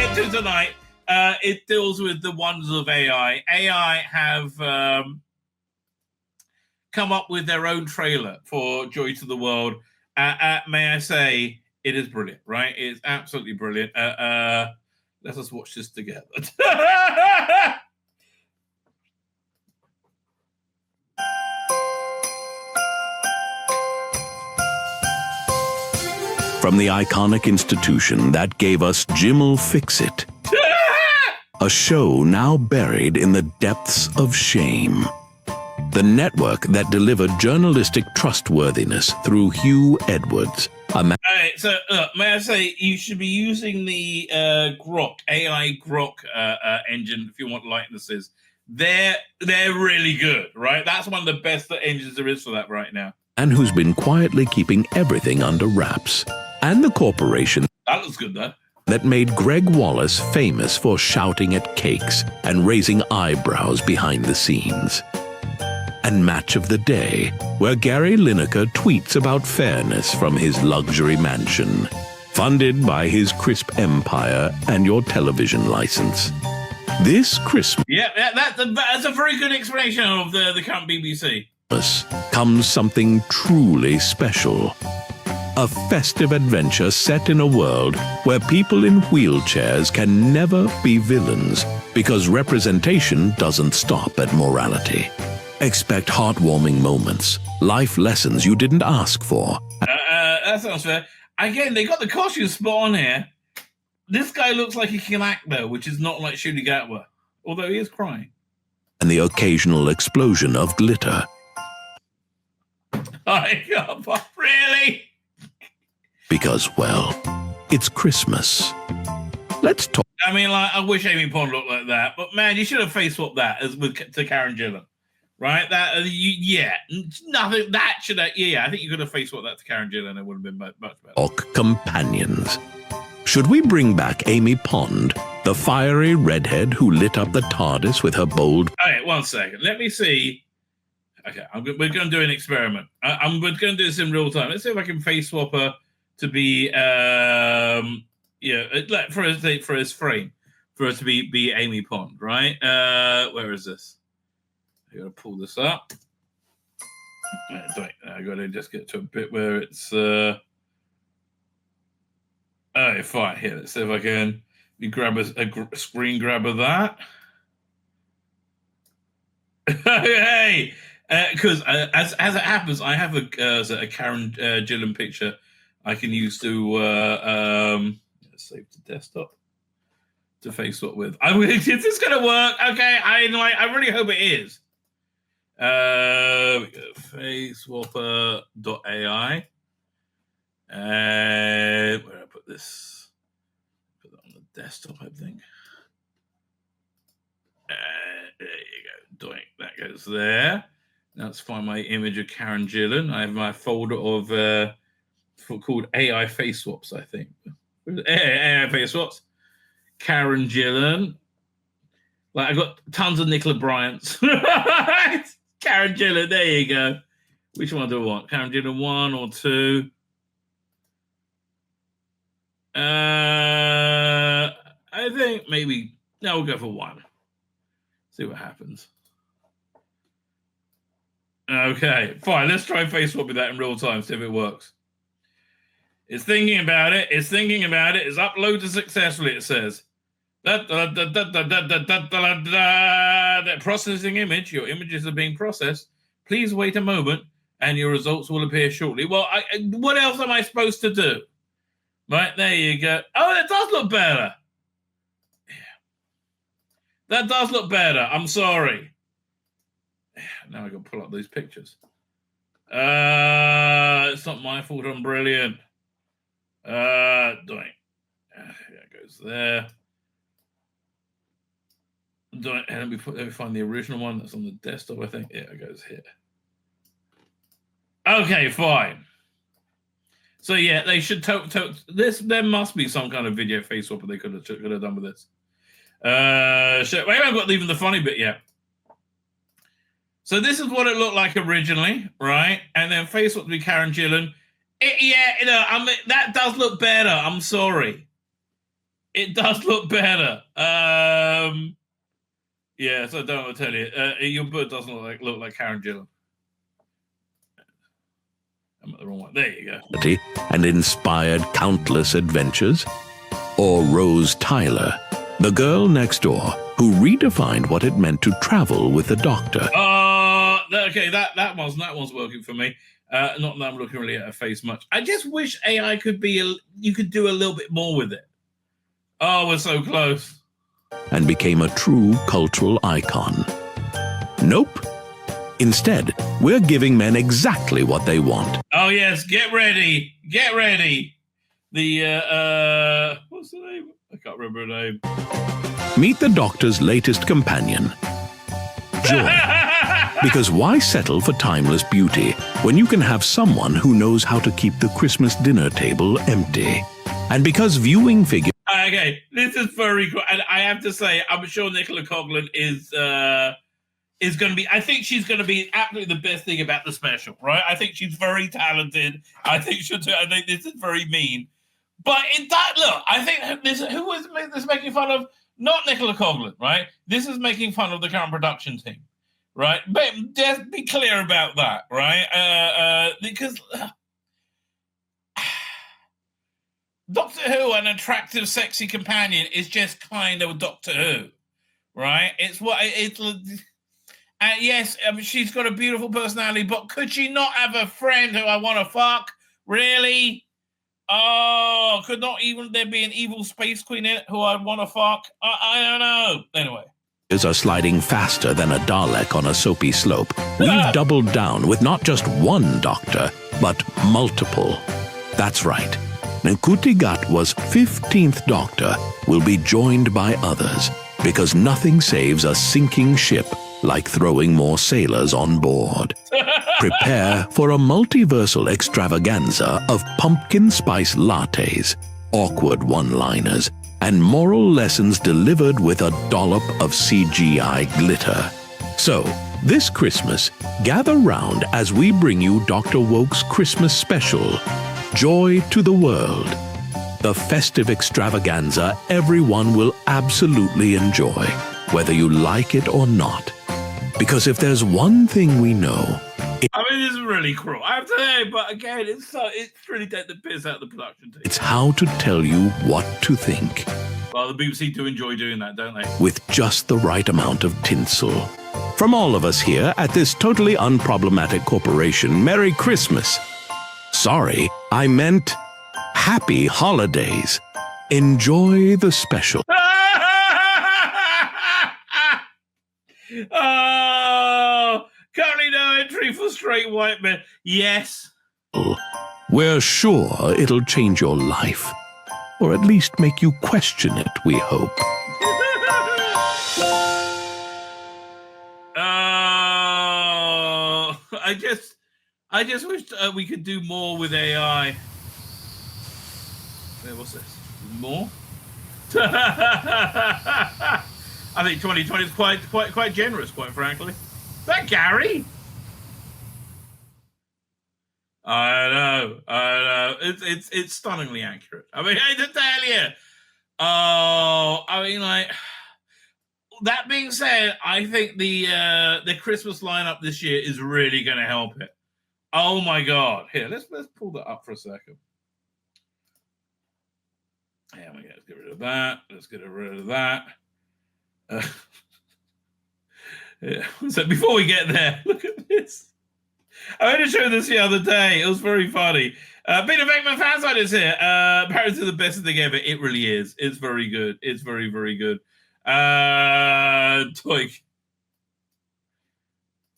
get to tonight, it deals with the wonders of AI. AI have come up with their own trailer for Joy to the World. May I say, it is brilliant, right? It's absolutely brilliant. Let us watch this together. From the iconic institution that gave us Jim'll Fix It, a show now buried in the depths of shame. The network that delivered journalistic trustworthiness through Hugh Edwards. All right, so may I say, you should be using the Grok, AI Grok engine if you want likenesses. They're really good, right? That's one of the best engines there is for that right now. And who's been quietly keeping everything under wraps. And the corporation that looks good, though, that made Greg Wallace famous for shouting at cakes and raising eyebrows behind the scenes. And Match of the Day, where Gary Lineker tweets about fairness from his luxury mansion, funded by his crisp empire and your television license. This Christmas, that's a very good explanation of the current BBC. Comes something truly special. A festive adventure set in a world where people in wheelchairs can never be villains because representation doesn't stop at morality. Expect heartwarming moments, life lessons you didn't ask for. That sounds fair. Again, they got the costume spot on here. This guy looks like he can act, though, which is not like Shooty Gatwa, although he is crying. And the occasional explosion of glitter. Oh, God, really? Because, well, it's Christmas. Let's talk. I mean, like, I wish Amy Pond looked like that, but man, you should have face swapped that to Karen Gillan, right? Nothing. That should have. Yeah, I think you could have face swapped that to Karen Gillan. It would have been much better. Companions. Should we bring back Amy Pond, the fiery redhead who lit up the TARDIS with her bold? All right, 1 second. Let me see. Okay, we're going to do an experiment. We're going to do this in real time. Let's see if I can face swap her to be, like for his frame, for it to be Amy Pond, right? Where is this? I got to pull this up. I got to just get to a bit where it's. Oh, fine. Here, let's see if I can. We grab a screen grab of that. Hey. Because as it happens, I have a Karen Gillan picture I can use to save to desktop to face swap with. Is this going to work? Okay, I really hope it is. We go faceswapper.ai. Where do I put this? Put that on the desktop, I think. There you go. Doink. That goes there. Now let's find my image of Karen Gillan. I have my folder of called AI face swaps, I think. AI face swaps. Karen Gillan. Like, I got tons of Nicola Bryant's. Karen Gillan, there you go. Which one do I want? Karen Gillan 1 or 2? I think maybe, no, we'll go for 1. See what happens. Okay, fine. Let's try face swap with that in real time, see if it works. It's thinking about it. It's uploaded successfully, it says. That processing image. Your images are being processed. Please wait a moment, and your results will appear shortly. Well, what else am I supposed to do? Right, there you go. Oh, that does look better. Yeah. That does look better. I'm sorry. Now I got to pull up these pictures. It's not my fault. I'm brilliant. Doing. That goes there. Doing. And let me find the original one that's on the desktop. I think. Yeah, it goes here. Okay, fine. So yeah, they should this. There must be some kind of video face swap they could have done with this. We haven't got even the funny bit yet. So this is what it looked like originally, right? And then face swap to be Karen Gillan. That does look better. I'm sorry. It does look better. Yeah, so I don't want to tell you. Your bird doesn't look like Karen Gillan. I'm at the wrong one. There you go. And inspired countless adventures. Or Rose Tyler, the girl next door who redefined what it meant to travel with a doctor. Okay, that one's working for me. Not that I'm looking really at her face much. I just wish AI could be you could do a little bit more with it. Oh, we're so close. And became a true cultural icon. Nope. Instead, we're giving men exactly what they want. Oh yes, get ready. Get ready. The what's the name? I can't remember her name. Meet the doctor's latest companion, Joy. Because why settle for timeless beauty when you can have someone who knows how to keep the Christmas dinner table empty? And because viewing figures... Okay, this is very cool. And I have to say, I'm sure Nicola Coughlan is going to be... I think she's going to be absolutely the best thing about the special, right? I think she's very talented. I think this is very mean. But look, I think who was this making fun of? Not Nicola Coughlan, right? This is making fun of the current production team, right? But just be clear about that, right? Because Doctor Who, an attractive, sexy companion, is just kind of Doctor Who, right? It's what it's. Yes, she's got a beautiful personality, but could she not have a friend who I want to fuck? Really? Oh, could not even there be an evil space queen in it who I'd want to fuck? I don't know. Anyway. Are sliding faster than a Dalek on a soapy slope. We've doubled down with not just one doctor, but multiple. That's right. Nkuti Gatwa's 15th Doctor will be joined by others, because nothing saves a sinking ship like throwing more sailors on board. Prepare for a multiversal extravaganza of pumpkin spice lattes, awkward one-liners, and moral lessons delivered with a dollop of CGI glitter. So, this Christmas, gather round as we bring you Dr. Woke's Christmas special, Joy to the World. The festive extravaganza everyone will absolutely enjoy, whether you like it or not. Because if there's one thing we know... I mean, this is really cruel, I have to say, but again, it's really taking the piss out of the production team. It's how to tell you what to think. Well, the BBC do enjoy doing that, don't they? With just the right amount of tinsel. From all of us here at this totally unproblematic corporation, Merry Christmas. Sorry, I meant Happy Holidays. Enjoy the special. Oh, currently no entry for straight white men. Yes. We're sure it'll change your life. Or at least make you question it, we hope. I just wish we could do more with AI. Wait, what's this? More? I think 2020 is quite generous, quite frankly. Is that Gary? I know. It's stunningly accurate. I mean, I to tell you. Oh, I mean, like. That being said, I think the Christmas lineup this year is really going to help it. Oh my God! Here, let's pull that up for a second. Yeah, let's get rid of that. Let's get rid of that. Yeah. So before we get there, look at this. I had to show this the other day. It was very funny. Peter Beckman fansite is here. Apparently the best thing ever. It really is. It's very good. It's very, very good. Toik.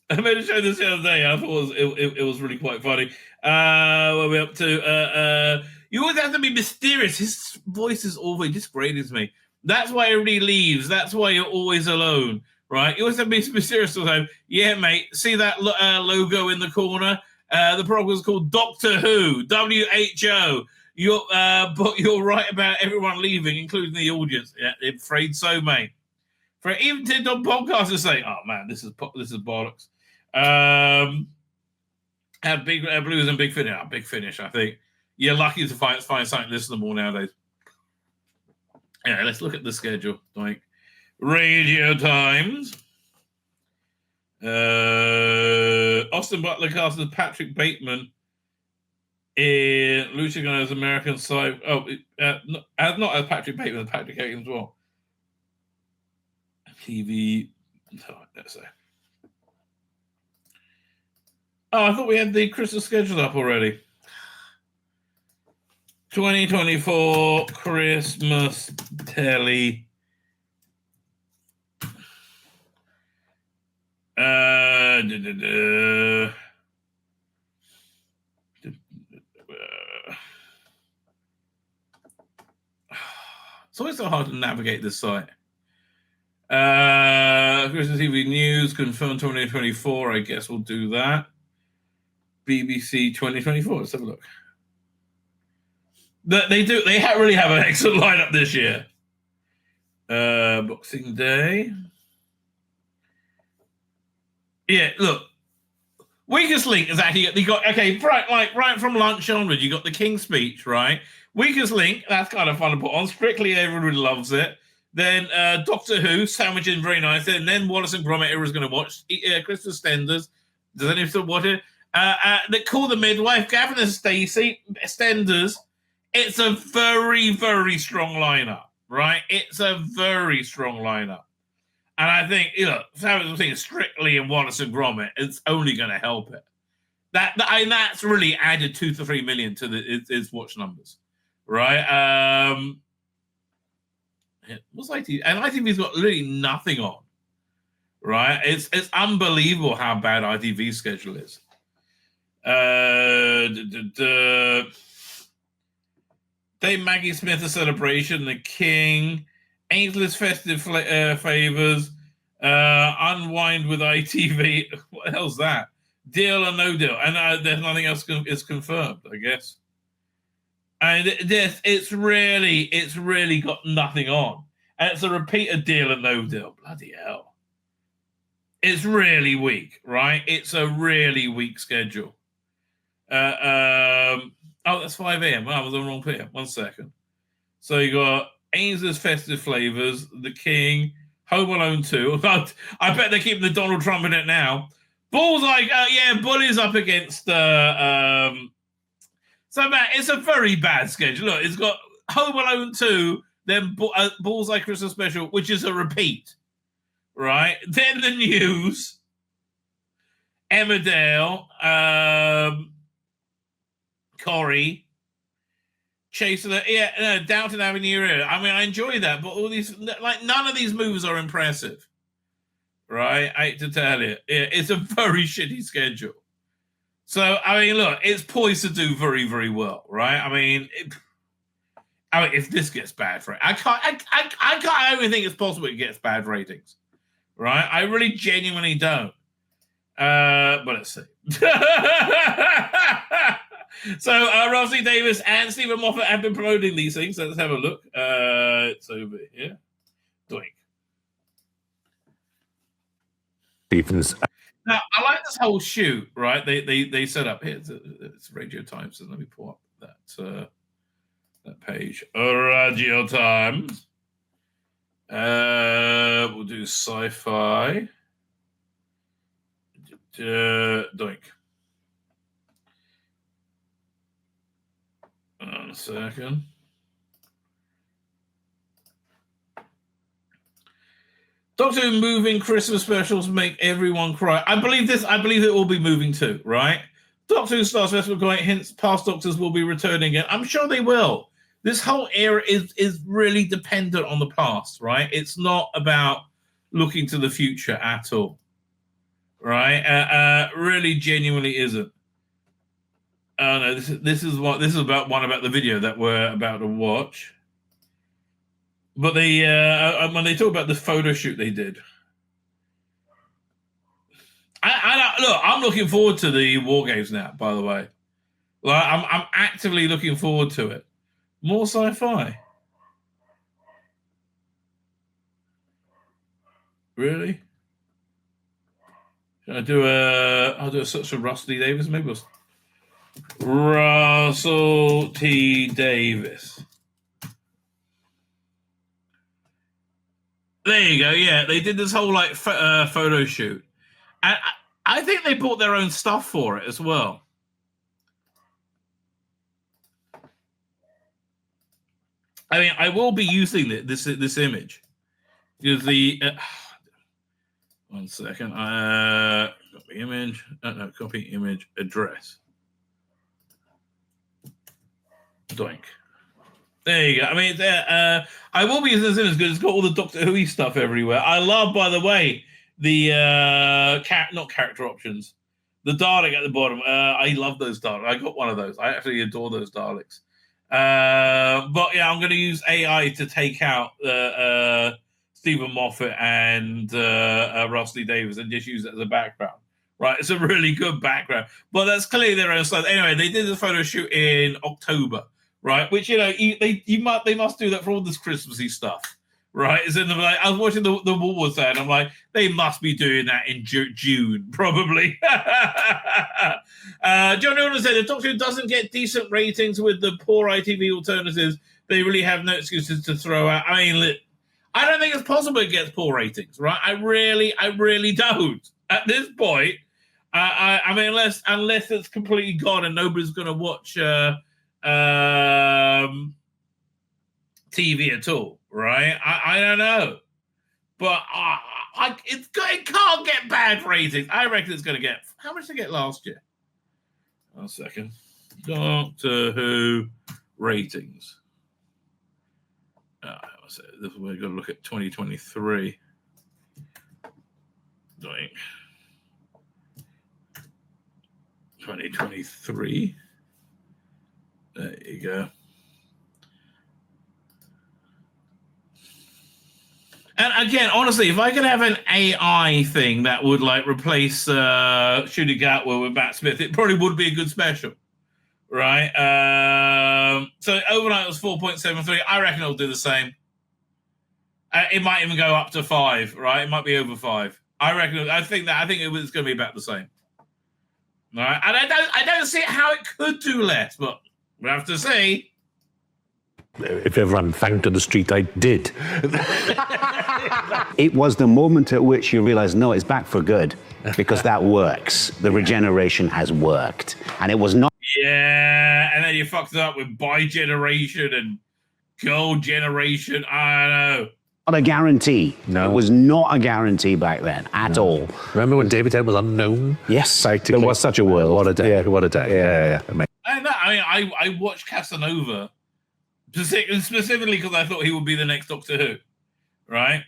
I made a show this the other day. I thought it was really quite funny. What are we up to? You always have to be mysterious. His voice is always disgracing me. That's why everybody leaves. That's why you're always alone, right? You always have to be mysterious all the time. Yeah, mate. See that logo in the corner? The program is called Doctor Who, WHO. But you're right about everyone leaving, including the audience. Yeah, I'm afraid so, mate. For even TikTok podcasters saying, "Oh man, this is bollocks." Big Blues and Big Finish. Big Finish, I think. You're lucky to find something listenable nowadays. Yeah, let's look at the schedule. Like Radio Times. Austin Butler cast as Patrick Bateman in Lucha Gunner's American Side. Not as Patrick Bateman, as Patrick Bateman as well. TV. Let's say. Oh, I thought we had the Christmas schedule up already. 2024 Christmas telly. It's always so hard to navigate this site. Christmas TV News confirmed 2024. I guess we'll do that. BBC 2024. Let's have a look. They really have an excellent lineup this year. Boxing Day. Yeah, look. Weakest link is actually you got right from lunch onwards. You got the King's Speech, right? Weakest link, that's kind of fun to put on. Strictly, everyone loves it. Then Doctor Who, sandwiching very nice. And then Wallace and Gromit, everyone's going to watch. Christmas Stenders. Does anyone still watch it? They call the midwife, Gavin and Stacey, Stenders. It's a very, very strong lineup, right? It's a very strong lineup. And I think, something Strictly and Wallace and Gromit, it's only going to help it. That's really added 2 to 3 million to its watch numbers, right? What's ITV? And ITV's got literally nothing on, right? It's unbelievable how bad ITV's schedule is. Dave Maggie Smith, A Celebration, The King, Ainsley's Festive Favors, Unwind with ITV. What the hell's that? Deal or No Deal? And there's nothing else is confirmed, I guess. And it's really got nothing on. And it's a repeat of Deal or No Deal. Bloody hell. It's really weak, right? It's a really weak schedule. That's 5 a.m. I was on the wrong PM. 1 second. So you got Ainsley's Festive Flavors, The King, Home Alone 2. I bet they're keeping the Donald Trump in it now. Bullseye, Bully's up against. So it's a very bad schedule. Look, it's got Home Alone 2, then Bullseye Christmas Special, which is a repeat, right? Then the news, Emmerdale, Corrie, Chaser, Downton Avenue. I mean, I enjoy that, but all these, none of these movies are impressive, right? I hate to tell you, it's a very shitty schedule. So, I mean, look, it's poised to do very, very well, right? I mean, if this gets bad for it, I don't even think it's possible it gets bad ratings, right? I really genuinely don't. But let's see. So, Rossi Davis and Stephen Moffat have been promoting these things. So let's have a look. It's over here. Doink. Stephen's. Now, I like this whole shoot, right? They set up here. It's Radio Times. So let me pull up that page. Radio Times. We'll do sci-fi. Doink. One second. Doctor Who moving Christmas specials make everyone cry. I believe it will be moving too, right? Doctor Who Stars Festival going hints past Doctors will be returning again. I'm sure they will. This whole era is really dependent on the past, right? It's not about looking to the future at all, right? Really, genuinely isn't. Oh no, this is about the video that we're about to watch. But they when they talk about the photo shoot they did, I'm looking forward to the War Games now. By the way, I'm actively looking forward to it. More sci-fi. Really? Should I do I'll do a search for Rusty Davis. Maybe Russell T. Davis. There you go. Yeah, they did this whole like photo shoot, and I think they bought their own stuff for it as well. I mean, I will be using this image because the 1 second. Copy image. No, copy image address. Doink. There you go. I mean, I will be using this image because it's got all the Doctor Who stuff everywhere. I love, by the way, the not character options, the Dalek at the bottom. I love those Daleks. I got one of those. I actually adore those Daleks. But yeah, I'm going to use AI to take out Stephen Moffat and Rusty Davies and just use it as a background. Right, it's a really good background, but that's clearly their own style. Anyway, they did the photo shoot in October, right? Which they must do that for all this Christmassy stuff, right? It's in the like I was watching the Woolworths there, and I'm like, they must be doing that in June, probably. John Newland said the Doctor Who doesn't get decent ratings with the poor ITV alternatives. They really have no excuses to throw out. I mean, I don't think it's possible it gets poor ratings, right? I really don't. At this point, I mean, unless it's completely gone and nobody's going to watch TV at all, right? I don't know, but it can't get bad ratings. I reckon it's going to get. How much did it get last year? 1 second. Doctor Who ratings. This is where we've got to look at 2023. Doing 2023. There you go. And again, honestly, if I could have an AI thing that would like replace Shooting Gatwa with Matt Smith, it probably would be a good special, right? So overnight was 4.73. I reckon it'll do the same. It might even go up to 5, right? It might be over 5. I think it was going to be about the same. All right, and I don't see how it could do less, but we have to see. If ever I'm thanked on the street, I did. It was the moment at which you realize, no, it's back for good, because that works. The regeneration has worked, and it was not. Yeah, and then you fucked it up with bi-generation and gold generation. I don't know. Not a guarantee. No. It was not a guarantee back then at all. Remember when David Tennant was unknown? Yes, there was such a world. What a day. Yeah, what a day. Yeah. I watched Casanova specifically because I thought he would be the next Doctor Who, right?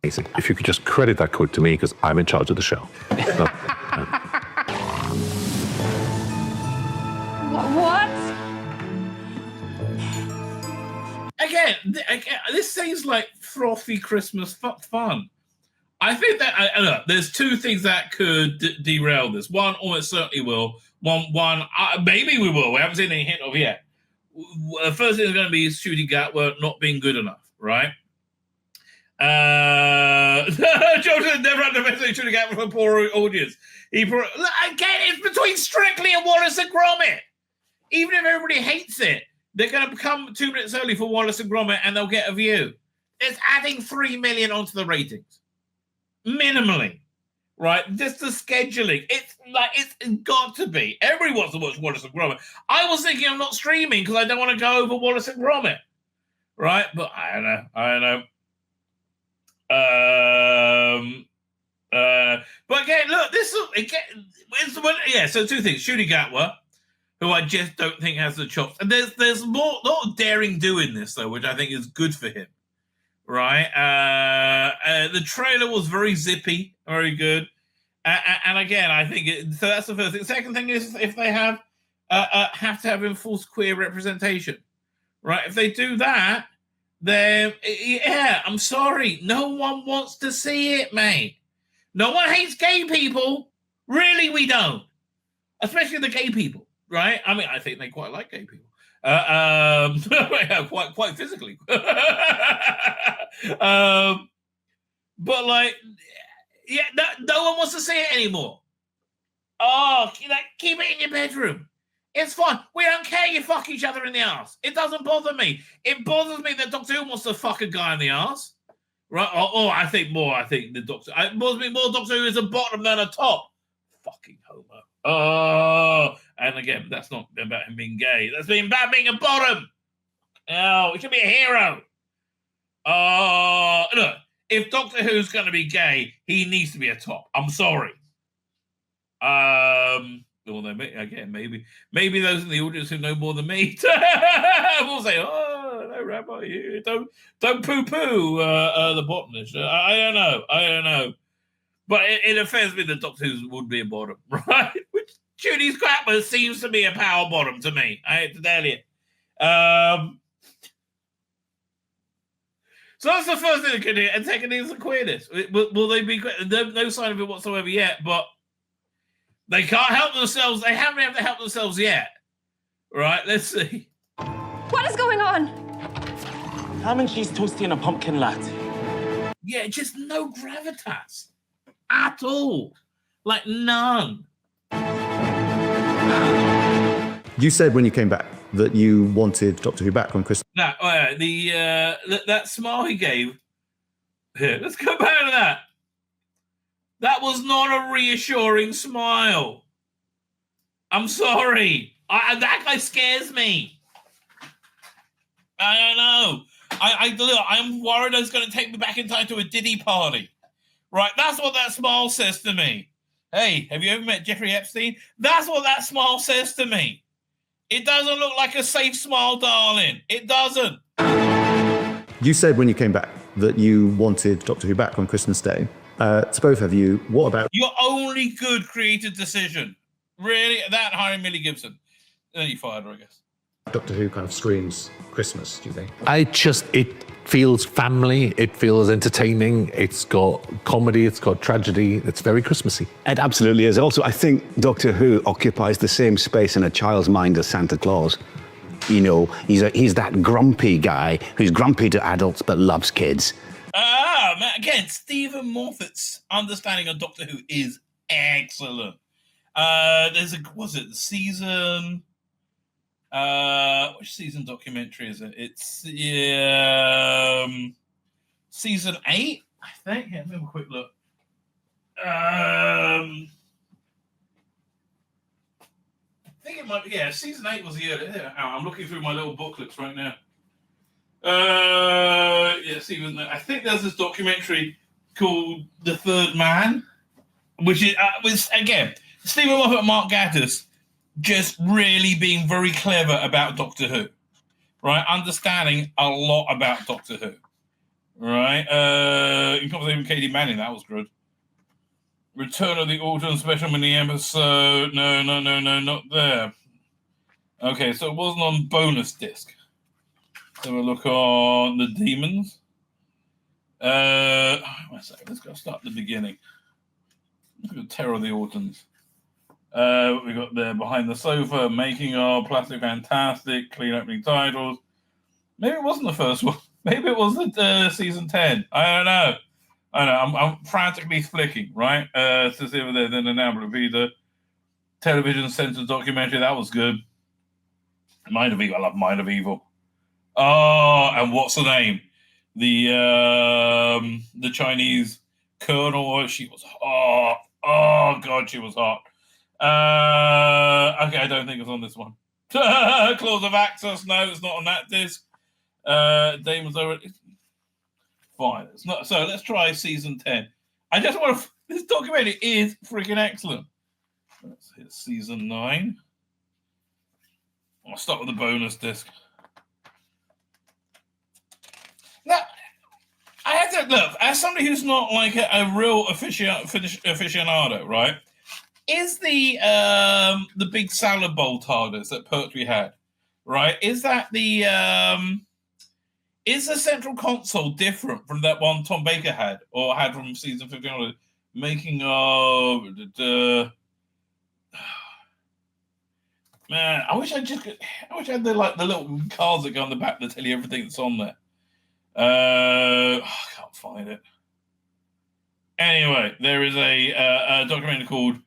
Amazing. If you could just credit that quote to me, because I'm in charge of the show. What? Again, this seems like frothy Christmas fun. I think that look, there's two things that could derail this. One, almost certainly will. One, maybe we will. We haven't seen any hint of yet. The first thing is going to be Shooting Gatwa not being good enough, right? Joseph never underestimated Shooting Gatwa for a poor audience. Again, it's between Strictly and Wallace and Gromit. Even if everybody hates it, they're going to come 2 minutes early for Wallace and Gromit and they'll get a view. It's adding 3 million onto the ratings. Minimally. Right? Just the scheduling. It's got to be. Everybody wants to watch Wallace and Gromit. I was thinking of not streaming because I don't want to go over Wallace and Gromit. Right? But I don't know. But again, look, so two things. Shooting Gatwa, who I just don't think has the chops. And there's more not daring doing this though, which I think is good for him. Right? The trailer was very zippy, very good. And again, I think so. That's the first thing. The second thing is if they have to have enforced queer representation, right? If they do that, then yeah, I'm sorry, no one wants to see it, mate. No one hates gay people. Really, we don't. Especially the gay people, right? I mean, I think they quite like gay people. Quite physically. But like, yeah, no one wants to see it anymore. Oh, keep it in your bedroom. It's fine. We don't care you fuck each other in the ass. It doesn't bother me. It bothers me that Doctor Who wants to fuck a guy in the ass. Right? Or I think the Doctor. It must be more Doctor Who is a bottom than a top. Fucking homo. Oh, and again, that's not about him being gay. That's about being a bottom. Oh, he should be a hero. Look, if Doctor Who's going to be gay, he needs to be a top. I'm sorry. Although again, maybe those in the audience who know more than me will say, "Oh, no, Rabbi, don't poo-poo the bottomless." I don't know. But it offends me that Doctor Who would be a bottom, right? Which Judy Scrapper seems to be a power bottom to me. I hate to tell you. So that's the first thing they could do. And second is the queerness. Will they be queer? No sign of it whatsoever yet, but they can't help themselves. They haven't been able to help themselves yet. Right, let's see. What is going on? Ham and cheese toasty and a pumpkin latte. Yeah, just no gravitas. At all. Like none. You said when you came back that you wanted Doctor Who back on Christmas. Now, that smile he gave. Here, let's go back to that. That was not a reassuring smile. I'm sorry. That guy scares me. I don't know. I'm worried he's going to take me back in time to a Diddy party. Right, that's what that smile says to me. Hey, have you ever met Jeffrey Epstein? That's what that smile says to me. It doesn't look like a safe smile, darling. It doesn't. You said when you came back that you wanted Doctor Who back on Christmas Day. To both of you, what about... Your only good creative decision. Really? That hiring Millie Gibson. Then you fired her, I guess. Doctor Who kind of screams Christmas, do you think? It feels family, it feels entertaining, it's got comedy, it's got tragedy, it's very Christmassy. It absolutely is. Also, I think Doctor Who occupies the same space in a child's mind as Santa Claus. You know, he's that grumpy guy who's grumpy to adults but loves kids. Man, again, Stephen Moffat's understanding of Doctor Who is excellent. Was it the season? Which season documentary is it? It's season 8, I think. Yeah, let me have a quick look. I think it might be, season 8 was the earlier. I'm looking through my little booklets right now. Season 8. I think there's this documentary called The Third Man, which is, was, again, Stephen Moffat and Mark Gatiss just really being very clever about Doctor Who, right? Understanding a lot about Doctor Who, right? In conversation with Katie Manning, that was good. Return of the Autumn special mini episode. No, not there. Okay, so it wasn't on bonus disc. So we'll look on the Demons. Wait a second, let's go start at the beginning. Look at Terror of the Autumns. We got there Behind the Sofa, Making of, Plastic Fantastic, Clean Opening Titles. Maybe it wasn't the first one. Maybe it was the season 10. I don't know. I'm frantically flicking, right? To see over there, then the Nabla the television censored documentary. That was good. Mind of Evil. I love Mind of Evil. Oh, and what's her name? The Chinese colonel. She was hot. Oh God, she was hot. Okay, I don't think it's on this one. Clause of Access. No, it's not on that disc. Damon's over. Fine, it's not. So let's try season 10. I just want to. This documentary is freaking excellent. Let's hit season 9. I'll start with the bonus disc. Now, I have to look as somebody who's not like a real aficionado, right? Is the big salad bowl TARDIS that Pertwee had, right? Is that the is the central console different from that one Tom Baker had or had from season 15? Making of man, I wish I had the little cards that go on the back that tell you everything that's on there. I can't find it. Anyway, there is a documentary called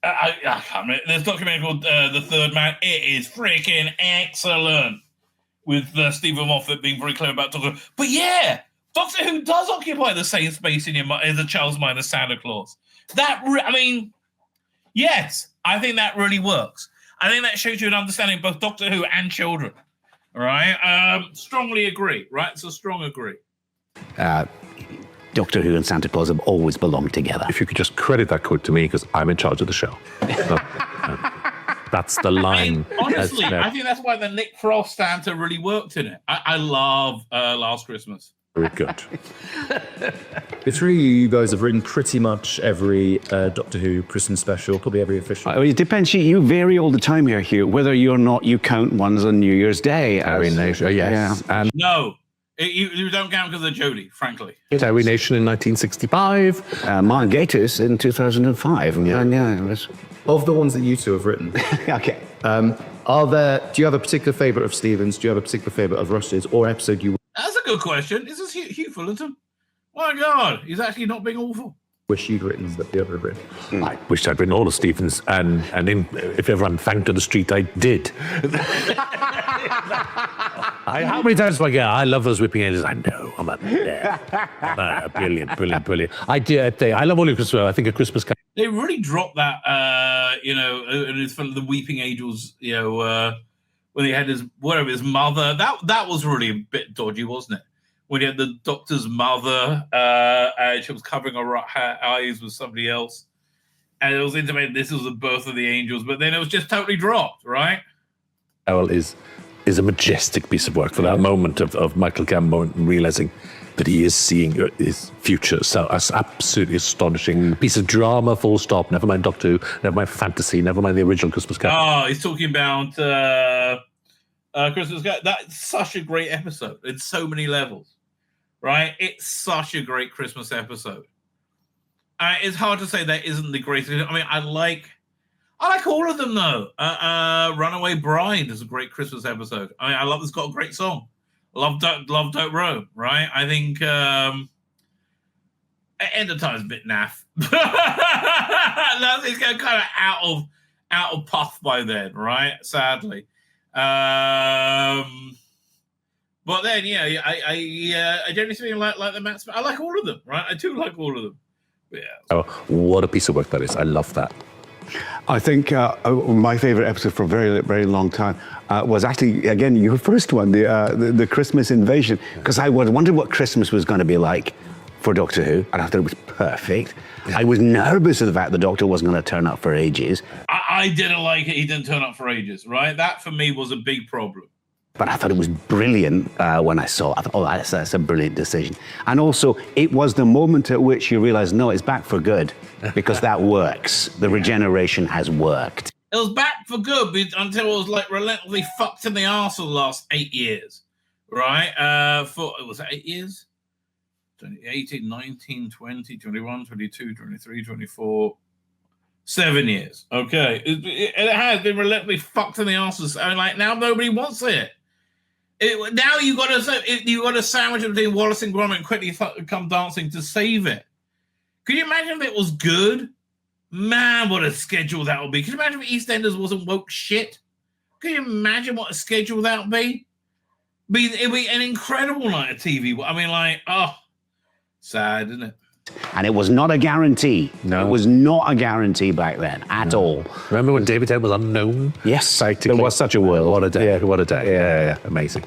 I can't remember. There's a documentary called The Third Man. It is freaking excellent. With Stephen Moffat being very clear about talking. But yeah, Doctor Who does occupy the same space in your mind as a child's mind as Santa Claus. Yes, I think that really works. I think that shows you an understanding of both Doctor Who and children. All right? Strongly agree, right? It's a strong agree. Doctor Who and Santa Claus have always belonged together. If you could just credit that quote to me, because I'm in charge of the show. That's the line. Honestly, I think that's why the Nick Frost Santa really worked in it. I love Last Christmas. Very good. Between you guys have written pretty much every Doctor Who Christmas special, probably every official. It depends. You vary all the time here, Hugh, whether you're not, you count ones on New Year's Day. Terry Nation, yes. Yeah. And No, you don't count because of Jodie, frankly. Terry Nation in 1965. Mark Gatiss in 2005. Yeah. And it was... Of the ones that you two have written, Okay. do you have a particular favourite of Stephen's? Do you have a particular favourite of Rush's or episode you That's a good question. Is this Hugh Fullerton? My God, he's actually not being awful. wish you'd written that the other had written? I wished I'd written all of Stephen's, and if everyone thanked to the street, I did. How many times do I get, I love those whipping angels? I know, I'm up there. Brilliant. I love all your Christmas. I think a Christmas Carol. They really dropped that, and it's for the Weeping Angels, when he had his mother. That was really a bit dodgy, wasn't it? When he had the Doctor's mother, and she was covering her eyes with somebody else, and it was intimated this was the birth of the angels, but then it was just totally dropped, right? Carol is a majestic piece of work for that moment of Michael Gambon realizing that he is seeing his future. So that's absolutely astonishing piece of drama, full stop. Never mind Doctor Who, never mind fantasy, never mind the original Christmas Carol. Oh, he's talking about Christmas Carol. That's such a great episode in so many levels, right? It's such a great Christmas episode. It's hard to say that isn't the greatest. I mean, I like all of them though. Runaway Bride is a great Christmas episode. I love. It's got a great song. Love Don't Roam, right? I think End of Time's a bit naff. It's kind of out of puff by then, right? Sadly. But then, yeah, I don't necessarily like the Matt Smith. I like all of them, right? I do like all of them. Yeah. Oh, what a piece of work that is. I love that. I think my favorite episode for a very, very long time was actually, again, your first one, the Christmas Invasion, because I wondered what Christmas was going to be like for Doctor Who, and I thought it was perfect. Yeah. I was nervous of the fact the Doctor wasn't going to turn up for ages. I didn't like it. He didn't turn up for ages, right? That, for me, was a big problem. But I thought it was brilliant when I saw it. I thought, oh, that's a brilliant decision. And also, it was the moment at which you realize, no, it's back for good, because that works. The regeneration has worked. It was back for good until it was like relentlessly fucked in the arse for the last 8 years, right? It was 8 years? 18, 19, 20, 21, 22, 23, 24... 7 years, okay. It has been relentlessly fucked in the arse. I mean, like, now nobody wants it. Now you got to sandwich it between Wallace and Gromit and quickly come dancing to save it. Could you imagine if it was good? Man, what a schedule that would be. Could you imagine if EastEnders wasn't woke shit? Could you imagine what a schedule that would be? It'd be an incredible night of TV. I mean, like, oh, sad, isn't it? And it was not a guarantee. No. It was not a guarantee back then at all. Remember when David Tennant was unknown? Yes, there was such a world. What a day. Yeah. What a day. Yeah. Amazing.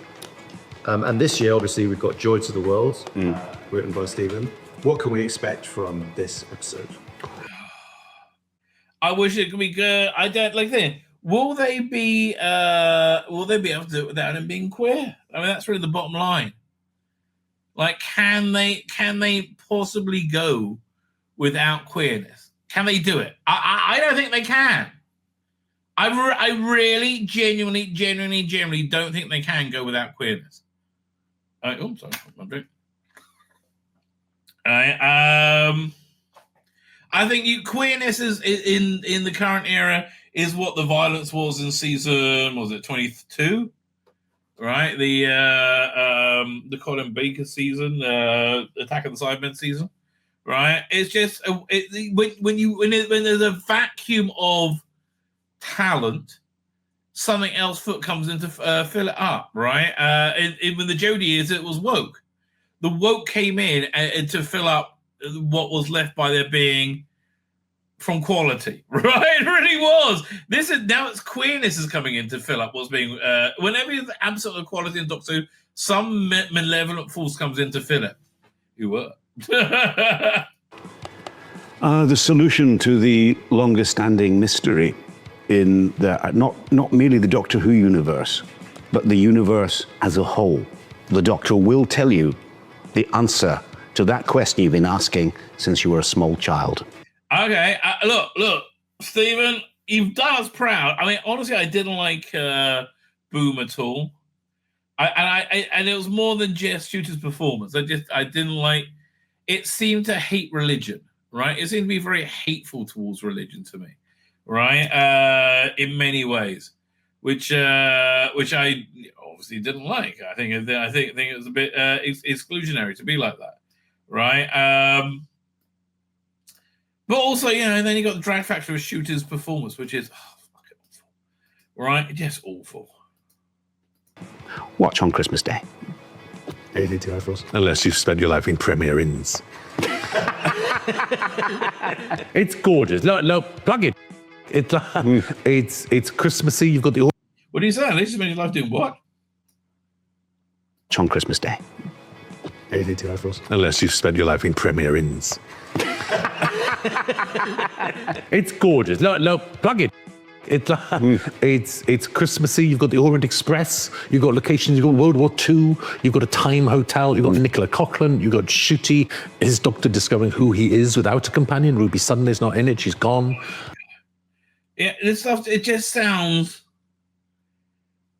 And this year, obviously, we've got Joy to the World, written by Stephen. What can we expect from this episode? I wish it could be good. I don't like that. Will they be able to do it without him being queer? I mean, that's really the bottom line. Like, can they possibly go without queerness? Can they do it? I don't think they can. I really, genuinely don't think they can go without queerness. Oh, sorry, my drink. I think queerness is in the current era is what the violence was in season, was it 22? Right, the Colin Baker season, Attack of the Cybermen season, right? It's just when there's a vacuum of talent, something else comes in to fill it up, right? When the Jodie it was woke. the woke came in and to fill up what was left by there being from quality, right? It really was. This is now it's queerness is coming in to fill up what's being. Whenever there's absolute quality in Doctor Who, some malevolent force comes in to fill it. You were. The solution to the longest-standing mystery in the not merely the Doctor Who universe, but the universe as a whole. The Doctor will tell you the answer to that question you've been asking since you were a small child. Okay, look, Stephen, you've done us proud. I mean, honestly, I didn't like Boom at all. And it was more than just Shooter's performance. I didn't like. It seemed to hate religion, right? It seemed to be very hateful towards religion to me, right? In many ways, which I obviously didn't like. I think it was a bit exclusionary to be like that, right? But also, and then you got the drag factor of Shooter's performance, which is fucking awful, right? Just awful. Watch on Christmas Day. Unless you've spent your life in Premier Inns. It's gorgeous. Look, plug it. It's Christmassy. You've got the. What do you say? At least you spent your life doing what? Watch on Christmas Day. Unless you've spent your life in Premier Inns. It's gorgeous. Look, plug it. It's Christmassy. You've got the Orient Express. You've got locations. You've got World War II. You've got a time hotel. You've got Nicola Coughlan. You've got Shooty. His doctor discovering who he is without a companion. Ruby Suddenly's not in it. She's gone. Yeah, this stuff. It just sounds.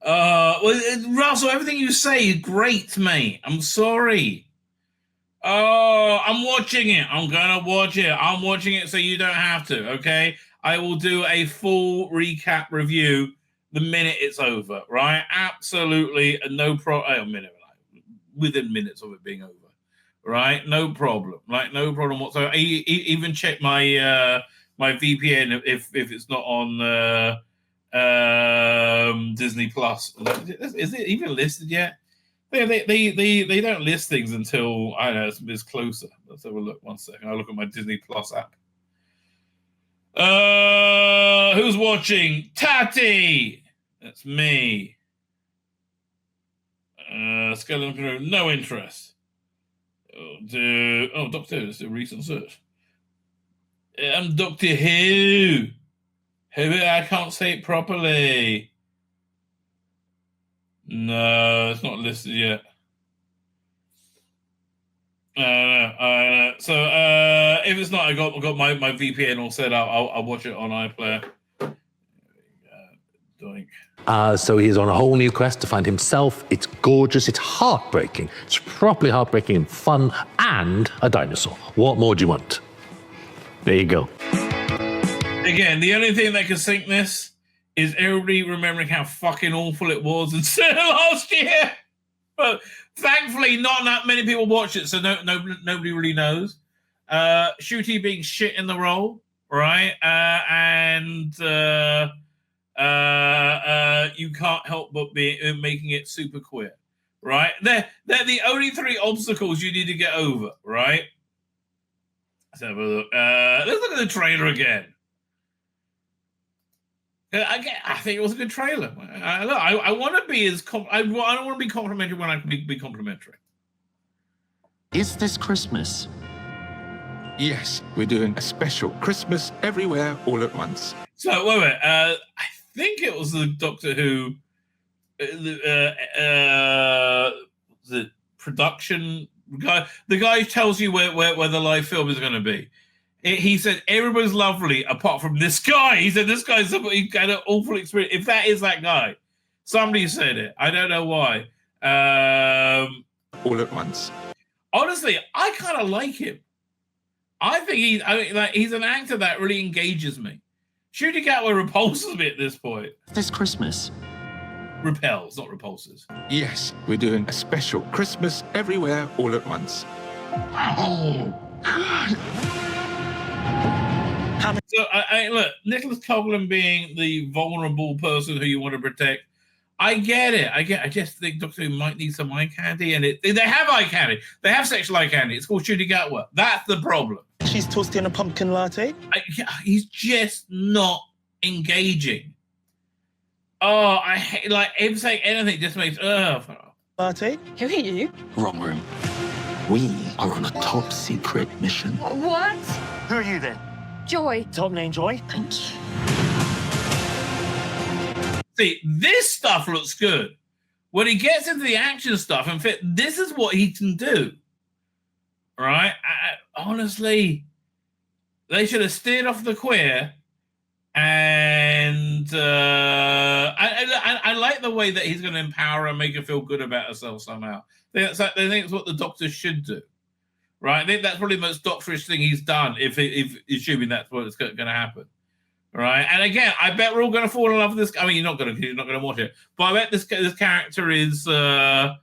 Russell, everything you say is great, mate. I'm sorry. Oh, I'm watching it. I'm gonna watch it. I'm watching it so you don't have to. Okay. I will do a full recap review the minute it's over, right? Absolutely, no problem. Within minutes of it being over, right? No problem, no problem whatsoever. I even check my my VPN if it's not on Disney Plus. Is it even listed yet? They don't list things until I don't know it's closer. Let's have a look. 1 second. I'll look at my Disney Plus app. Who's watching? Tati! That's me. Skeleton Crew, no interest. Doctor Who, it's a recent search. I'm Doctor Who. I can't say it properly. No, it's not listed yet. I know. So if it's not, I got my VPN all set up. I'll watch it on iPlayer. Doink. So he's on a whole new quest to find himself. It's gorgeous. It's heartbreaking. It's properly heartbreaking and fun, and a dinosaur. What more do you want? There you go. Again, the only thing that can sink this is everybody remembering how fucking awful it was instead of last year. But thankfully, not that many people watch it, so nobody really knows. Shooty being shit in the role, right? And you can't help but be making it super queer, right? They're the only three obstacles you need to get over, right? Let's have a look. Let's look at the trailer again. I think it was a good trailer. I want to be I don't want to be complimentary when I can be complimentary. Is this Christmas? Yes, we're doing a special Christmas everywhere all at once. So wait. I think it was the Doctor Who, the production guy, the guy who tells you where the live film is going to be. He said everybody's lovely apart from this guy. He said this guy's he got an awful experience. If that is that guy, somebody said it. I don't know why. All at once. Honestly, I kind of like him. I think he's an actor that really engages me. Shooty Gatway repulses me at this point. This Christmas. Repels, not repulses. Yes, we're doing a special Christmas everywhere all at once. Oh, God. So, look, Nicholas Coughlan being the vulnerable person who you want to protect, I get it. I just think Doctor Who might need some eye candy, and they have eye candy. They have sexual eye candy. It's called Shooty Gatwa. That's the problem. She's toasting a pumpkin latte. He's just not engaging. Oh, I hate, like, him saying anything just makes, Latte? Who are you? Wrong room. We are on a top secret mission. What? Who are you then? Joy. Top name Joy? Thank you. See, this stuff looks good. When he gets into the action stuff, in fact, this is what he can do. Right? Honestly, they should have steered off the queer. And I like the way that he's going to empower her and make her feel good about herself somehow. I think it's what the Doctor should do. Right? I think that's probably the most doctorish thing he's done, if assuming that's what's going to happen. Right, and again, I bet we're all going to fall in love with this. I mean, you're not going to watch it, but I bet this character is. I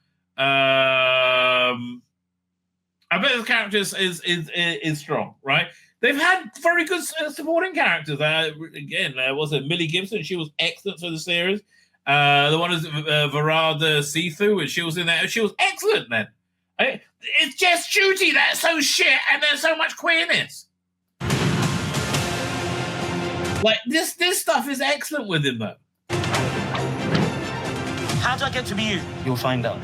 bet this character is strong. Right, they've had very good supporting characters. Again, was it Millie Gibson? She was excellent for the series. The one is Varada Sethu, and she was in there. She was excellent then. It's just Shooty that's so shit, and there's so much queerness. Like, this stuff is excellent with him, though. How do I get to be you? You'll find out.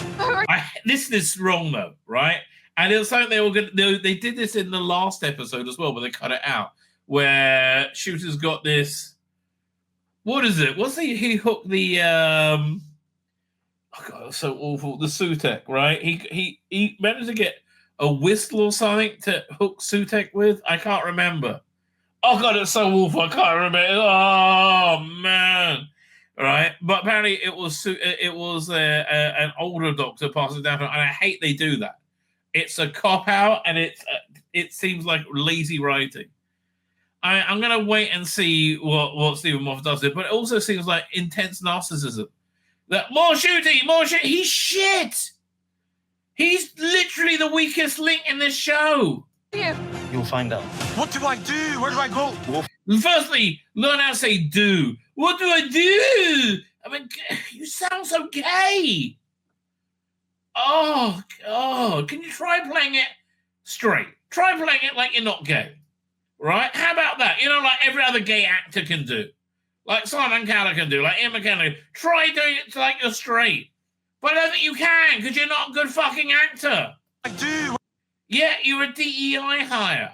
This is wrong, though, right? And it was something they did this in the last episode as well, but they cut it out, where Shooter's got this. What is it? What's he hooked the? Oh God, it was so awful. The Sutek, right? He managed to get a whistle or something to hook Sutek with. I can't remember. Oh God, it's so awful. I can't remember. Oh man, right? But apparently it was an older Doctor passing down, and I hate they do that. It's a cop out, and it seems like lazy writing. I'm gonna wait and see what Stephen Moffat does it, but it also seems like intense narcissism. That more Shooty. He's shit. He's literally the weakest link in this show. You'll find out. What do I do? Where do I go? Firstly, learn how to say do. What do I do? I mean, you sound so gay. Oh, God. Can you try playing it straight? Try playing it like you're not gay. Right? How about that? You know, like every other gay actor can do. Like Simon Cowell can do, like Ian McKellen. Try doing it like you're straight. But I don't think you can, because you're not a good fucking actor. I do. Yeah, you're a DEI hire.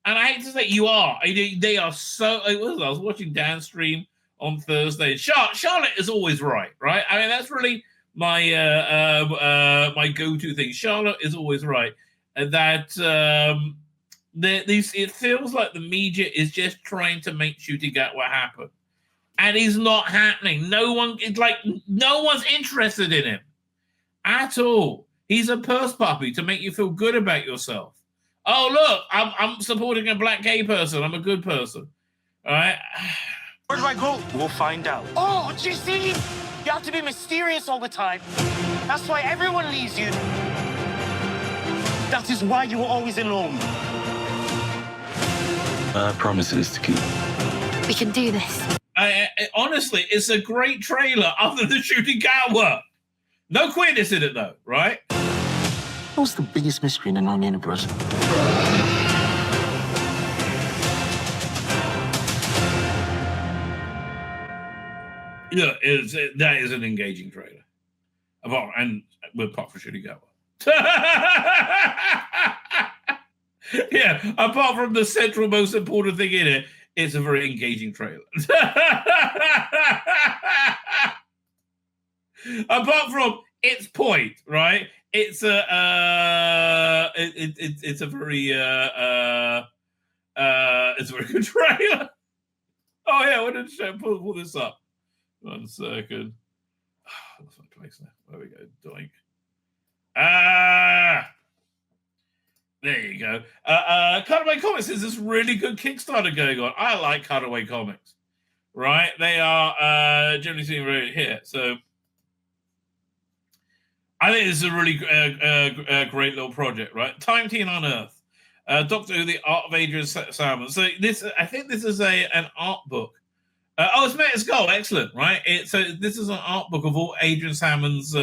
And I hate to say you are. They are so... I was watching Downstream on Thursday. Charlotte is always right? I mean, that's really my my go-to thing. Charlotte is always right. That it feels like the media is just trying to make Shooty Gatwa happen. And he's not happening. No one's interested in him at all. He's a purse puppy to make you feel good about yourself. Oh, look, I'm supporting a black gay person. I'm a good person. All right? Where do I go? We'll find out. Oh, do you see? You have to be mysterious all the time. That's why everyone leaves you. That is why you were always alone. Promises to keep. We can do this. Honestly, it's a great trailer other than Shooty Gatwa. No queerness in it, though, right? What's the biggest mystery in the known universe? Yeah, that is an engaging trailer. Apart from Shooty Gatwa. Yeah, apart from the central most important thing in it, it's a very engaging trailer. Apart from its point, right? It's a it's a very good trailer. Oh yeah, I wanted to pull this up. 1 second. What's my place now? There we go. Doink. There you go. Cutaway Comics is this really good Kickstarter going on. I like Cutaway Comics. Right? They are generally seen right here. So I think this is a really great little project, right? Time Teen on Earth. Doctor Who, The Art of Adrian Salmon. So I think this is an art book It's Meta's Goal. Excellent, right? So this is an art book of all Adrian Salmon's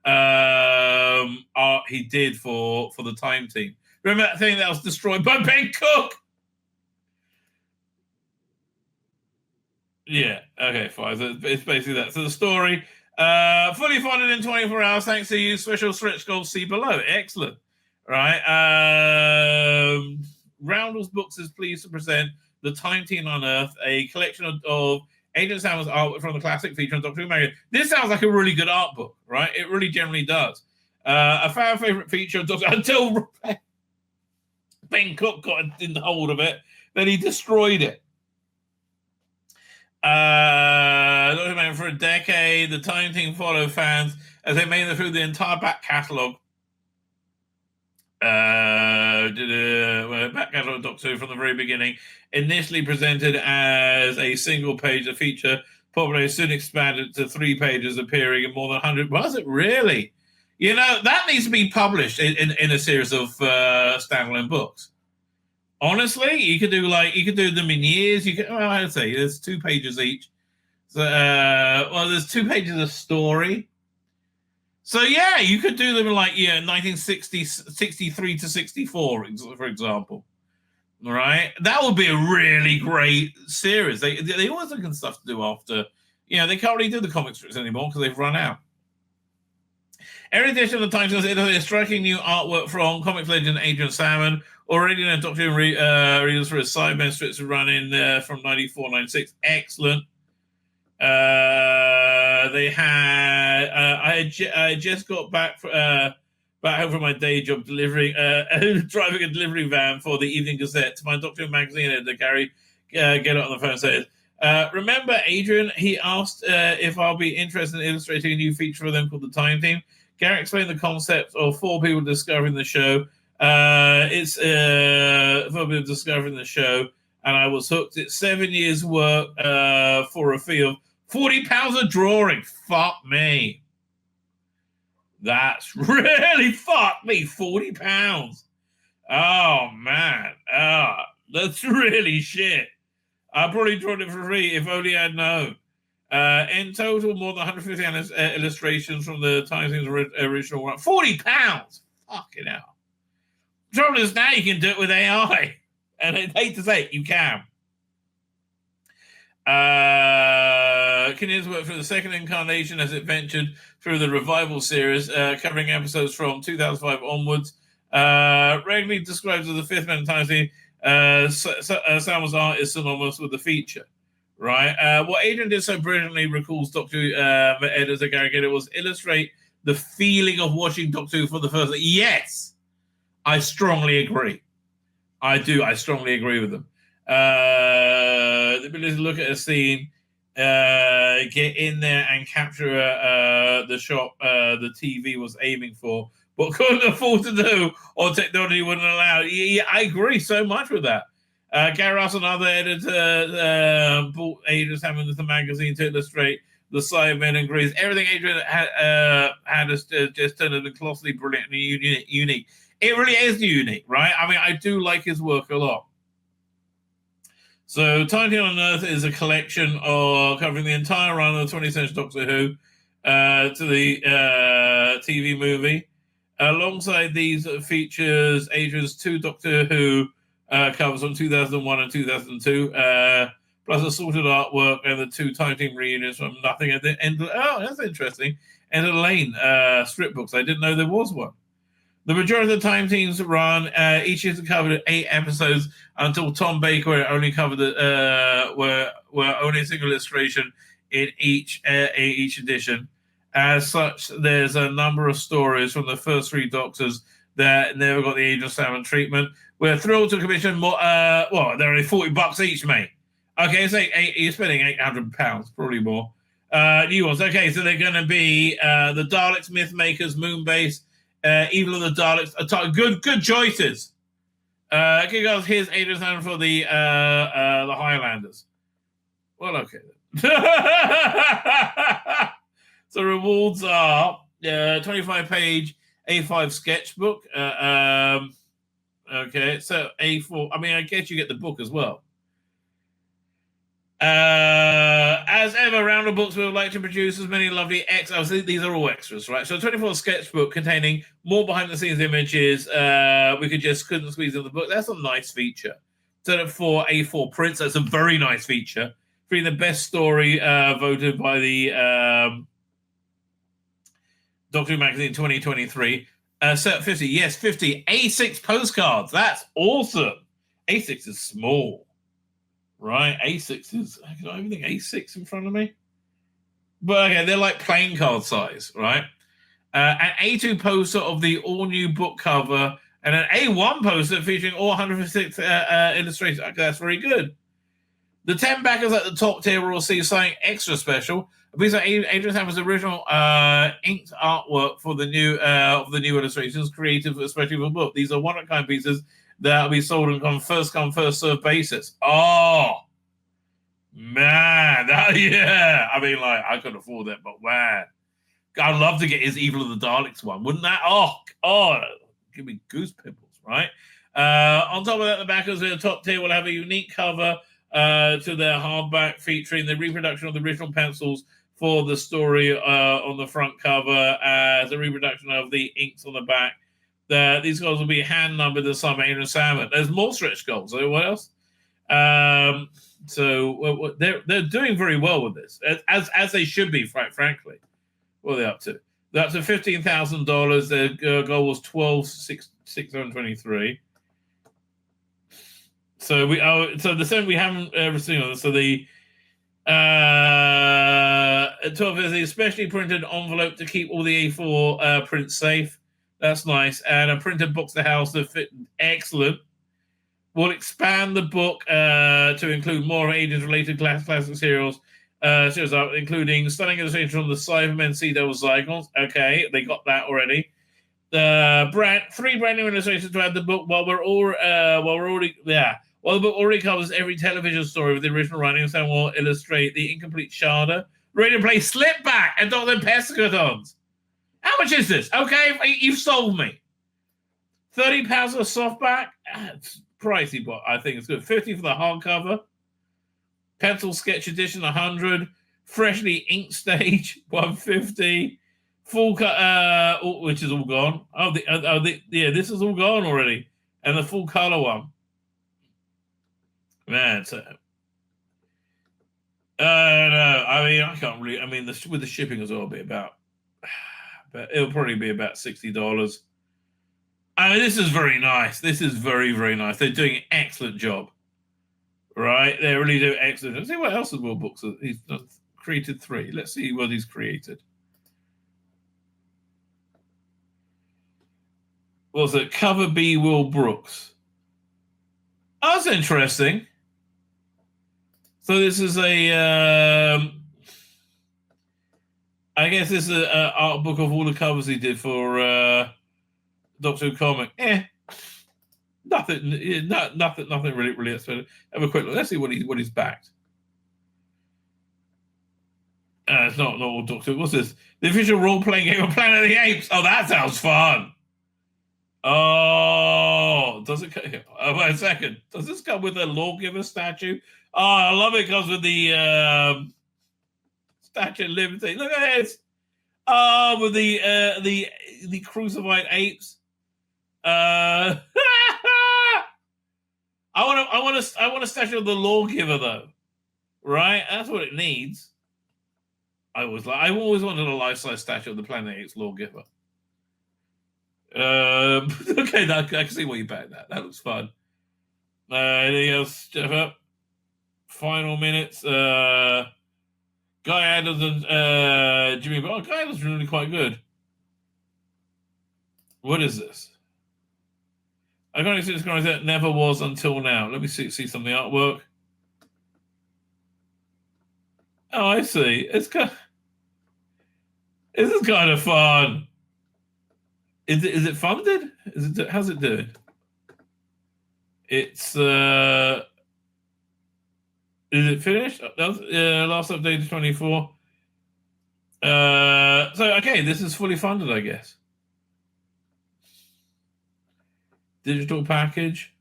art he did for the Time Team. Remember that thing that was destroyed by Ben Cook? Yeah, okay, fine. So it's basically that. So the story, fully funded in 24 hours, thanks to you. Special stretch goals, see below. Excellent. Right. Roundels Books is pleased to present The Time Team on Earth, a collection of Adrian Salmon's art from the classic feature on Doctor Who magazine. This sounds like a really good art book, right? It really generally does. A fan favorite feature of Doctor until Ben Cook got in the hold of it, then he destroyed it. Doctor Who for a decade, the Time Team followed fans as they made it through the entire back catalogue. Back catalogue of Doctor Who from the very beginning, initially presented as a single page of feature, popularly soon expanded to 3 pages, appearing in more than 100. Was it really? You know, that needs to be published in a series of standalone books. Honestly, you could do them in years. I'd say there's 2 pages each. So, there's 2 pages of story. So yeah, you could do them in 1963 to 64, for example. All right, that would be a really great series. They always look at stuff to do after. They can't really do the comic strips anymore because they've run out. Every edition of the Times is a striking new artwork from comics legend Adrian Salmon. Already in Doctor Who readers for his Cybermen strips running from 94, 96. Excellent. They had. I just got back home from my day job, driving a delivery van for the Evening Gazette to my Doctor Who magazine editor, Gary. Get it on the phone. Says, remember Adrian? He asked if I'll be interested in illustrating a new feature for them called the Time Team. Gary explained the concept of 4 people discovering the show. It's 4 people discovering the show, and I was hooked. It's 7 years' work for a fee of £40 a drawing. Fuck me. That's really fuck me. £40. Oh man. That's really shit. I probably drawn it for free if only I'd known. In total, more than 150 illustrations from the Times original run. £40. Fucking hell. The trouble is now you can do it with AI. And I hate to say it, you can. Continues work through the second incarnation as it ventured through the revival series, covering episodes from 2005 onwards. Regularly described as the 5th Man Times Team, Salmon's art is synonymous with the feature. Right. What Adrian did so brilliantly, recalls Doctor Who editor Gary Gitter, was illustrate the feeling of watching Doctor Who for the first time. Yes, I strongly agree. I do. I strongly agree with them. The ability to look at a scene, get in there and capture the shot the TV was aiming for, but couldn't afford to do, or technology wouldn't allow. Yeah, I agree so much with that. Gary Ross, another editor, bought Adrian Salmon the magazine to illustrate the Cybermen and Grease. Everything Adrian had just turned into colossally brilliant and unique. It really is unique, right? I mean, I do like his work a lot. So, Time Team on Earth is a collection covering the entire run of the 20th Century Doctor Who to the TV movie. Alongside these features Adrian's 2 Doctor Who covers from 2001 and 2002, plus assorted artwork and the 2 Time Team reunions from Nothing at the End. Oh, that's interesting. End of the Lane strip books. I didn't know there was one. The majority of the Time Teams run each season covered 8 episodes until Tom Baker only covered were only a single illustration in each edition. As such, there's a number of stories from the first 3 Doctors that never got the Adrian Salmon treatment. We're thrilled to commission more. They're only $40 each, mate. Okay, so you're spending £800, probably more. New ones. Okay, so they're going to be the Daleks, Mythmakers, Moonbase, Evil of the Daleks. Good choices. Okay, guys, here's Adrian Salmon for the Highlanders. Well, okay then. So rewards are 25-page A5 sketchbook. Okay, so A4. I mean, I guess you get the book as well. As ever, round of books, we would like to produce as many lovely extras. These are all extras, right? So, 24 sketchbook containing more behind-the-scenes images. We couldn't squeeze in the book. That's a nice feature. So, for A4 prints, that's a very nice feature. For the best story voted by the Doctor Who Magazine 2023. Set 50, yes, 50 A6 postcards. That's awesome. A6 is small. Right, A6 is, I don't even think A6 in front of me. But okay, they're like playing card size, right? An A2 poster of the all-new book cover and an A1 poster featuring all 156 illustrations. Okay, that's very good. The 10 backers at the top tier will receive something extra special. A piece of Adrian Hammond's original inked artwork for the new illustrations created especially for the book. These are one-of-a-kind pieces that will be sold on first come, first served basis. Oh, man. Yeah. I mean, like, I couldn't afford that, but man. I'd love to get his Evil of the Daleks one. Wouldn't that? Oh, give me goose pimples, right? On top of that, the backers in the top tier will have a unique cover to their hardback featuring the reproduction of the original pencils for the story on the front cover as a reproduction of the inks on the back. These goals will be hand numbered and signed by Adrian Salmon. There's more stretch goals. So what else? So they're doing very well with this, as they should be, frankly. What are they up to? They're up to $15,000. Their goal was $12,623. So the same we haven't received on this. So the 12 is the specially printed envelope to keep all the A4 prints safe. That's nice. And a printed box to house that fit excellent. We'll expand the book to include more Ages-related classic serials, including stunning illustrations from the Cybermen Sea Devil Zygons. Okay, they got that already. 3 brand new illustrations to add the book while the book already covers every television story with the original writing, so we'll illustrate the incomplete Sharda, ready to play Slipback and Dr. Pescadons. How much is this? Okay, you've sold me. £30 for softback. It's pricey, but I think it's good. $50 for the hardcover. Pencil sketch edition, $100. Freshly inked stage, $150. Full cut, which is all gone. This is all gone already. And the full color one. Man, so no, I mean, I can't really. I mean, with the shipping as well, it'll be about, but it'll probably be about $60. I mean, this is very nice. This is very, very nice. They're doing an excellent job, right? They really do excellent. Let's see what else as well books he's done. Created 3. Let's see what he's created. What was it? Cover B. Will Brooks. Oh, that's interesting. So this is a, I guess this is an art book of all the covers he did for Doctor Who comic. Nothing really exciting. Have a quick look. Let's see what he's backed. It's not all Doctor Who. What's this? The official role-playing game of Planet of the Apes. Oh, that sounds fun. Oh, does it? Wait a second. Does this come with a lawgiver statue? Oh, I love it. It comes with the Statue of Liberty. Look at this. Oh, with the crucified apes. I want a statue of the lawgiver though, right? That's what it needs. I've always wanted a life-size statue of the Planet of the Apes lawgiver. Okay, I can see why you backed that. That looks fun. Anything else, Jeff? Final minutes. Guy Adams and Jimmy. Oh, Guy Adams is really quite good. What is this? I can't see this guy that never was until now. Let me see some of the artwork. Oh, I see. This is kind of fun. Is it funded? How's it doing? It's is it finished? Last update is 24. So okay, this is fully funded, I guess. Digital package.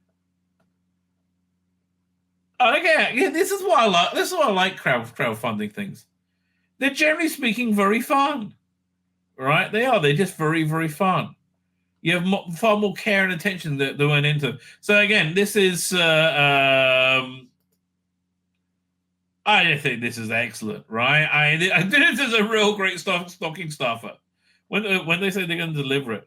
Okay, yeah, this is what I like. This is why I like crowdfunding things. They're generally speaking very fun, right? They are. They're just very, very fun. You have far more care and attention that went into them. So again, this is. I think this is excellent, right? This is a real great stocking stuffer. When they say they're going to deliver it.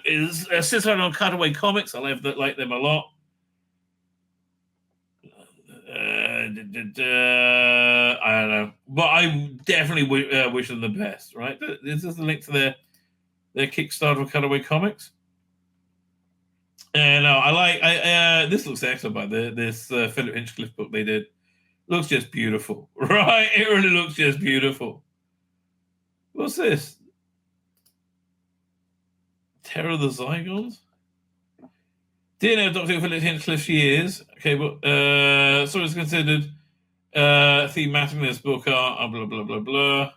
Is sits on Cutaway Comics. I like them a lot. I don't know, but I definitely wish them the best. Right? This is the link to their Kickstarter of Cutaway Comics. And I like. This looks excellent. By this Philip Hinchcliffe book they did looks just beautiful, right? It really looks just beautiful. What's this? Terror of the Zygons? Didn't know Dr. Philip Hinchcliffe's years. Okay, but so it's considered thematic in this book art, blah blah blah blah.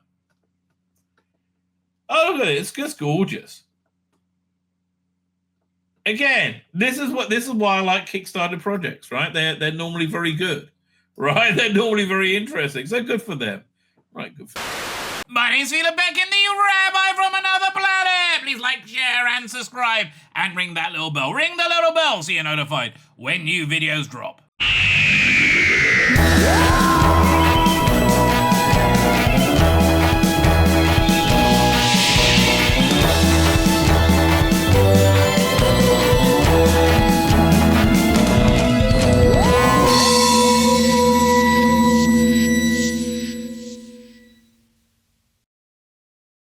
Oh, look at it! It's just gorgeous. Again, this is why I like Kickstarter projects, right? They're normally very good, right? They're normally very interesting. So good for them, right? Good for them. My name's Tzvi Lebetkin, the Rabbi from another planet. Please like, share, and subscribe, and ring that little bell. Ring the little bell so you're notified when new videos drop.